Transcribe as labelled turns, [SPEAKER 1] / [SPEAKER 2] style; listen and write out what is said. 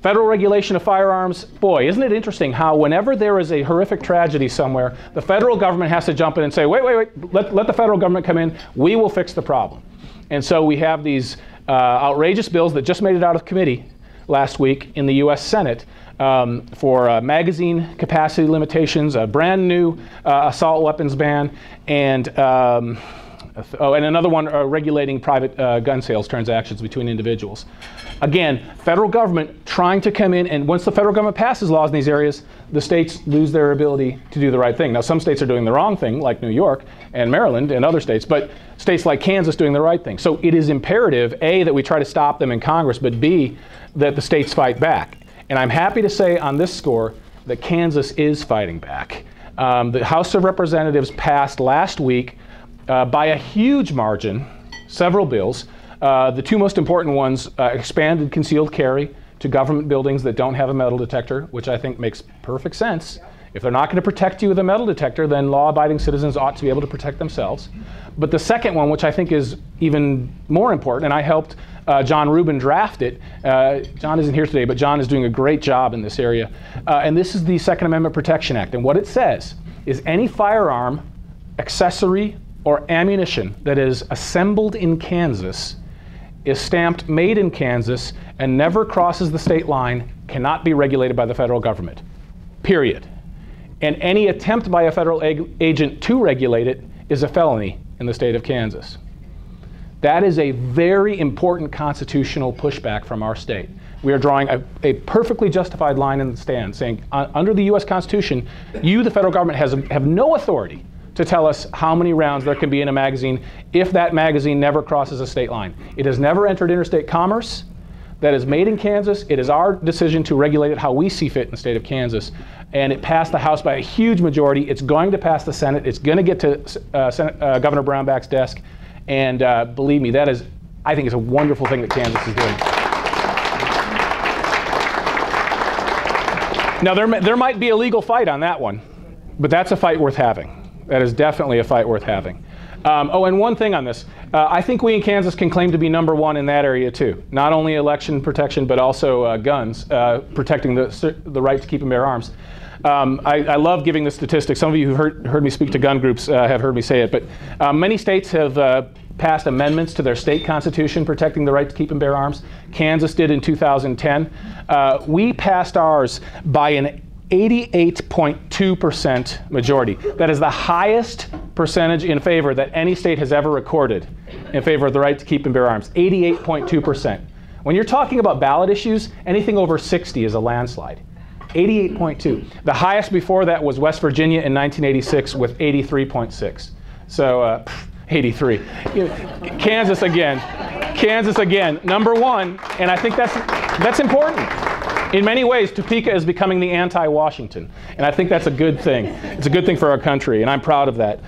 [SPEAKER 1] Federal regulation of firearms, boy, isn't it interesting how whenever there is a horrific tragedy somewhere, the federal government has to jump in and say, wait, let the federal government come in, we will fix the problem. And so we have these outrageous bills that just made it out of committee last week in the US Senate for magazine capacity limitations, a brand new assault weapons ban, and another one regulating private gun sales transactions between individuals. Again, federal government trying to come in, and once the federal government passes laws in these areas, the states lose their ability to do the right thing. Now, some states are doing the wrong thing, like New York and Maryland and other states, but states like Kansas doing the right thing. So it is imperative, A, that we try to stop them in Congress, but B, that the states fight back. And I'm happy to say on this score that Kansas is fighting back. The House of Representatives passed last week by a huge margin several bills. The two most important ones, expanded concealed carry to government buildings that don't have a metal detector, which I think makes perfect sense. If they're not going to protect you with a metal detector, then law-abiding citizens ought to be able to protect themselves. But the second one, which I think is even more important, and I helped John Rubin draft it. John isn't here today, but John is doing a great job in this area. And this is the Second Amendment Protection Act. And what it says is any firearm, accessory, or ammunition that is assembled in Kansas, is stamped made in Kansas, and never crosses the state line, cannot be regulated by the federal government, period. And any attempt by a federal agent to regulate it is a felony in the state of Kansas. That is a very important constitutional pushback from our state. We are drawing a perfectly justified line in the stand, saying under the US Constitution, you, the federal government, have no authority to tell us how many rounds there can be in a magazine if that magazine never crosses a state line. It has never entered interstate commerce. That is made in Kansas. It is our decision to regulate it how we see fit in the state of Kansas. And it passed the House by a huge majority. It's going to pass the Senate. It's going to get to Governor Brownback's desk. And believe me, that is, I think, it's a wonderful thing that Kansas is doing. Now, there might be a legal fight on that one, but that's a fight worth having. That is definitely a fight worth having. Oh, and one thing on this. I think we in Kansas can claim to be #1 in that area, too. Not only election protection, but also guns, protecting the right to keep and bear arms. I love giving the statistics. Some of you who've heard me speak to gun groups have heard me say it. But many states have passed amendments to their state constitution protecting the right to keep and bear arms. Kansas did in 2010. We passed ours by an 88.2% majority. That is the highest percentage in favor that any state has ever recorded in favor of the right to keep and bear arms. 88.2%. When you're talking about ballot issues, anything over 60 is a landslide. 88.2. The highest before that was West Virginia in 1986 with 83.6. So 83. Kansas again, #1, and I think that's important. In many ways, Topeka is becoming the anti-Washington, and I think that's a good thing. It's a good thing for our country, and I'm proud of that.